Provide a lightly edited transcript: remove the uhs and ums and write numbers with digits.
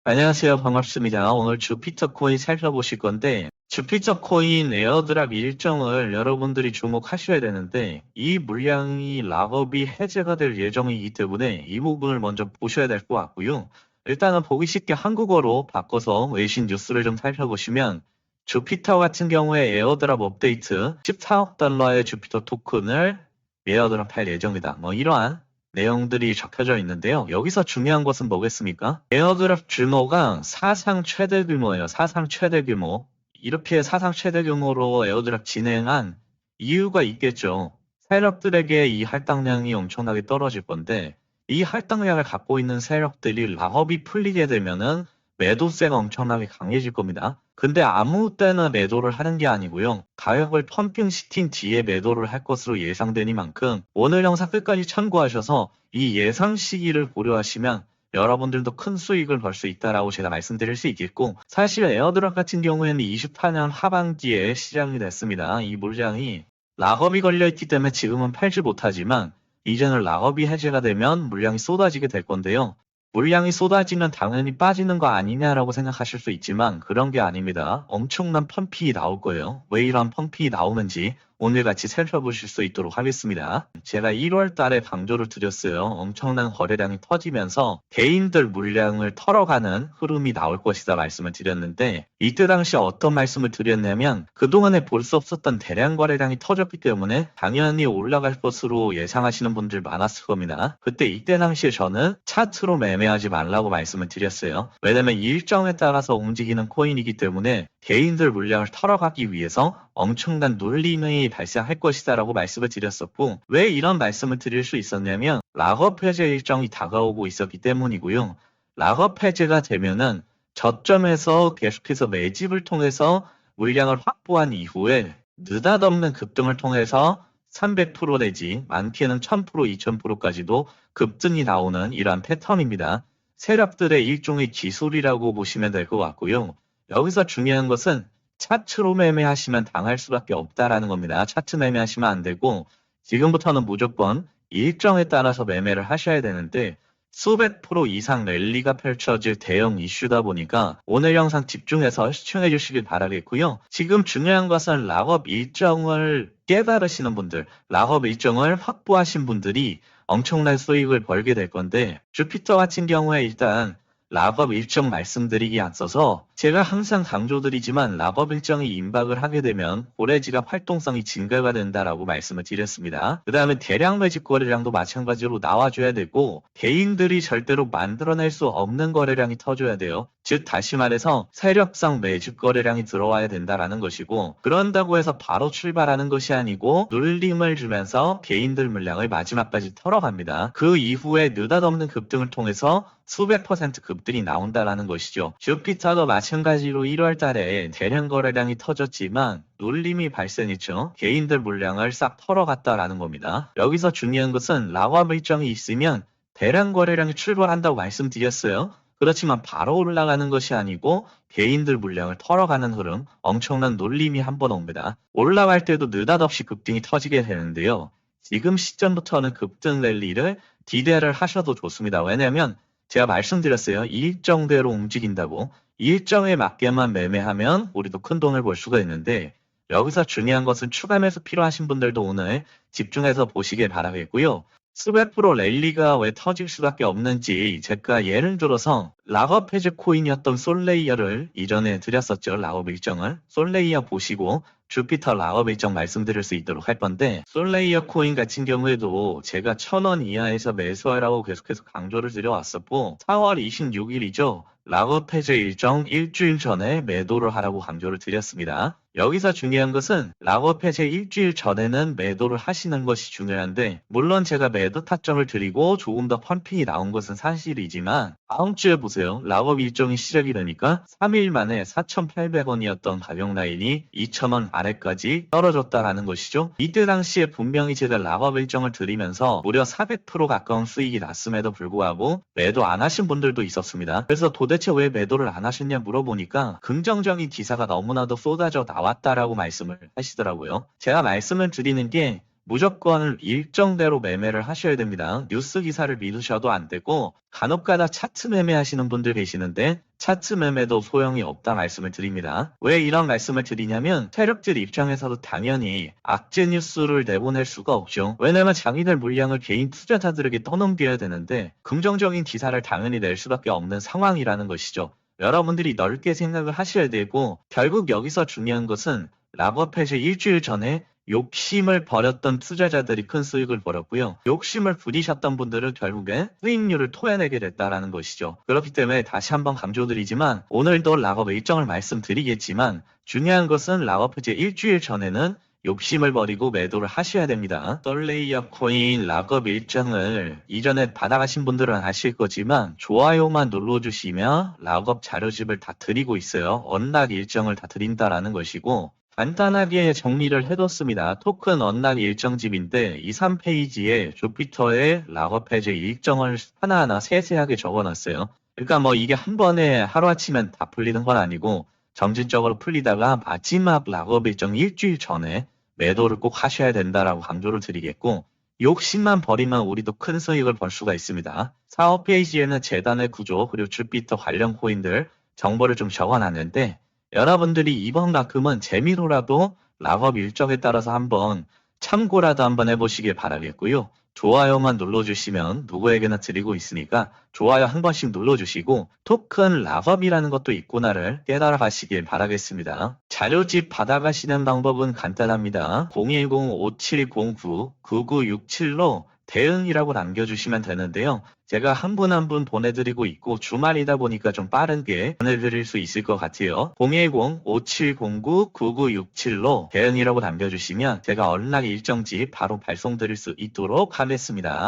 안녕하세요. 반갑습니다. 오늘 주피터 코인 살펴보실 건데, 주피터 코인 에어드랍 일정을 여러분들이 주목하셔야 되는데, 이 물량이 락업이 해제가 될 예정이기 때문에 이 부분을 먼저 보셔야 될 것 같고요. 일단은 보기 쉽게 한국어로 바꿔서 외신 뉴스를 좀 살펴보시면, 주피터 같은 경우에 에어드랍 업데이트 14억 달러의 주피터 토큰을 에어드랍 할 예정이다. 이러한 내용들이 적혀져 있는데요. 여기서 중요한 것은 뭐겠습니까? 에어드랍 규모가 사상 최대 규모예요. 사상 최대 규모. 이렇게 사상 최대 규모로 에어드랍 진행한 이유가 있겠죠. 세력들에게 이 할당량이 엄청나게 떨어질 건데, 이 할당량을 갖고 있는 세력들이 락업이 풀리게 되면은 매도세가 엄청나게 강해질 겁니다. 근데 아무 때나 매도를 하는 게 아니고요. 가격을 펌핑시킨 뒤에 매도를 할 것으로 예상되니만큼 오늘 영상 끝까지 참고하셔서 이 예상 시기를 고려하시면 여러분들도 큰 수익을 벌 수 있다라고 제가 말씀드릴 수 있겠고, 사실 에어드랍 같은 경우에는 24년 하반기에 시작이 됐습니다. 이 물량이 락업이 걸려있기 때문에 지금은 팔지 못하지만 이제는 락업이 해제가 되면 물량이 쏟아지게 될 건데요. 물량이 쏟아지면 당연히 빠지는 거 아니냐라고 생각하실 수 있지만 그런 게 아닙니다. 엄청난 펌핑이 나올 거예요. 왜 이런 펌핑이 나오는지 오늘 같이 살펴보실 수 있도록 하겠습니다. 제가 1월 달에 강조를 드렸어요. 엄청난 거래량이 터지면서 개인들 물량을 털어가는 흐름이 나올 것이다 말씀을 드렸는데, 이때 당시 어떤 말씀을 드렸냐면 그동안에 볼 수 없었던 대량 거래량이 터졌기 때문에 당연히 올라갈 것으로 예상하시는 분들 많았을 겁니다. 그때 이때 당시에 저는 차트로 매매하지 말라고 말씀을 드렸어요. 왜냐면 일정에 따라서 움직이는 코인이기 때문에 개인들 물량을 털어가기 위해서 엄청난 놀림이 발생할 것이다 라고 말씀을 드렸었고, 왜 이런 말씀을 드릴 수 있었냐면 락업 해제 일정이 다가오고 있었기 때문이고요. 락업 해제가 되면은 저점에서 계속해서 매집을 통해서 물량을 확보한 이후에 느닷없는 급등을 통해서 300% 내지 많게는 1000%, 2000%까지도 급등이 나오는 이러한 패턴입니다. 세력들의 일종의 기술이라고 보시면 될 것 같고요. 여기서 중요한 것은 차트로 매매하시면 당할 수밖에 없다라는 겁니다. 차트 매매하시면 안 되고 지금부터는 무조건 일정에 따라서 매매를 하셔야 되는데, 수백 프로 이상 랠리가 펼쳐질 대형 이슈다 보니까 오늘 영상 집중해서 시청해 주시길 바라겠고요. 지금 중요한 것은 락업 일정을 깨달으시는 분들, 락업 일정을 확보하신 분들이 엄청난 수익을 벌게 될 건데, 주피터 같은 경우에 일단 락업 일정 말씀드리기 앞서서 제가 항상 강조드리지만 락업 일정이 임박을 하게 되면 고래지갑 활동성이 증가가 된다라고 말씀을 드렸습니다. 그 다음에 대량 매집 거래량도 마찬가지로 나와줘야 되고, 개인들이 절대로 만들어낼 수 없는 거래량이 터져야 돼요. 즉 다시 말해서 세력성 매집 거래량이 들어와야 된다라는 것이고, 그런다고 해서 바로 출발하는 것이 아니고 눌림을 주면서 개인들 물량을 마지막까지 털어갑니다. 그 이후에 느닷없는 급등을 통해서 수백 퍼센트 급등이 나온다라는 것이죠. 주피터도 마찬가지로 1월 달에 대량 거래량이 터졌지만 눌림이 발생했죠. 개인들 물량을 싹 털어갔다라는 겁니다. 여기서 중요한 것은 락업 일정이 있으면 대량 거래량이 출발한다고 말씀드렸어요. 그렇지만 바로 올라가는 것이 아니고 개인들 물량을 털어가는 흐름, 엄청난 놀림이 한번 옵니다. 올라갈 때도 느닷없이 급등이 터지게 되는데요. 지금 시점부터는 급등 랠리를 기대를 하셔도 좋습니다. 왜냐하면 제가 말씀드렸어요. 일정대로 움직인다고. 일정에 맞게만 매매하면 우리도 큰 돈을 벌 수가 있는데, 여기서 중요한 것은 추가 매수 필요하신 분들도 오늘 집중해서 보시길 바라겠고요. 수백 프로 랠리가 왜 터질 수밖에 없는지 제가 예를 들어서 락업 해제 코인이었던 솔레이어를 이전에 드렸었죠. 락업 일정을. 솔레이어 보시고 주피터 락업 일정 말씀드릴 수 있도록 할 건데, 솔레이어 코인 같은 경우에도 제가 1000원 이하에서 매수하라고 계속해서 강조를 드려왔었고, 4월 26일이죠. 락업 해제 일정 일주일 전에 매도를 하라고 강조를 드렸습니다. 여기서 중요한 것은 락업 해제 일주일 전에는 매도를 하시는 것이 중요한데, 물론 제가 매도 타점을 드리고 조금 더 펌핑이 나온 것은 사실이지만 다음 주에 보세요. 락업 일정이 시작이 되니까 3일 만에 4,800원이었던 가격 라인이 2,000원 아래까지 떨어졌다라는 것이죠. 이때 당시에 분명히 제가 락업 일정을 드리면서 무려 400% 가까운 수익이 났음에도 불구하고 매도 안 하신 분들도 있었습니다. 그래서 도대체 왜 매도를 안 하셨냐 물어보니까 긍정적인 기사가 너무나도 쏟아져 나왔다라고 말씀을 하시더라고요. 제가 말씀을 드리는 게 무조건 일정대로 매매를 하셔야 됩니다. 뉴스 기사를 믿으셔도 안 되고, 간혹가다 차트 매매하시는 분들 계시는데 차트 매매도 소용이 없다 말씀을 드립니다. 왜 이런 말씀을 드리냐면 세력들 입장에서도 당연히 악재 뉴스를 내보낼 수가 없죠. 왜냐면 자기들 물량을 개인 투자자들에게 떠넘겨야 되는데 긍정적인 기사를 당연히 낼 수밖에 없는 상황이라는 것이죠. 여러분들이 넓게 생각을 하셔야 되고 결국 여기서 중요한 것은 락업 해제 일주일 전에 욕심을 버렸던 투자자들이 큰 수익을 벌었고요. 욕심을 부리셨던 분들은 결국에 수익률을 토해내게 됐다라는 것이죠. 그렇기 때문에 다시 한번 강조드리지만 오늘도 락업 일정을 말씀드리겠지만 중요한 것은 락업 해제 일주일 전에는 욕심을 버리고 매도를 하셔야 됩니다. 썰레이어 코인 락업 일정을 이전에 받아가신 분들은 아실 거지만 좋아요만 눌러주시면 락업 자료집을 다 드리고 있어요. 언락 일정을 다 드린다라는 것이고 간단하게 정리를 해뒀습니다. 토큰 언락 일정집인데 2, 3페이지에 주피터의 락업 해제 일정을 하나하나 세세하게 적어놨어요. 그러니까 뭐 이게 한 번에 하루아침에 다 풀리는 건 아니고 점진적으로 풀리다가 마지막 락업 일정 일주일 전에 매도를 꼭 하셔야 된다라고 강조를 드리겠고 욕심만 버리면 우리도 큰 수익을 벌 수가 있습니다. 사업 페이지에는 재단의 구조 그리고 주피터 관련 코인들 정보를 좀 적어놨는데 여러분들이 이번만큼은 재미로라도 락업 일정에 따라서 한번 참고라도 한번 해보시길 바라겠고요. 좋아요만 눌러주시면 누구에게나 드리고 있으니까 좋아요 한 번씩 눌러주시고 토큰 락업이라는 것도 있구나를 깨달아 가시길 바라겠습니다. 자료집 받아가시는 방법은 간단합니다. 010-5709-9967로 대응이라고 남겨주시면 되는데요. 제가 한 분 한 분 보내드리고 있고 주말이다 보니까 좀 빠르게 보내드릴 수 있을 것 같아요. 010-5709-9967로 대응이라고 남겨주시면 제가 언락 일정지 바로 발송드릴 수 있도록 하겠습니다.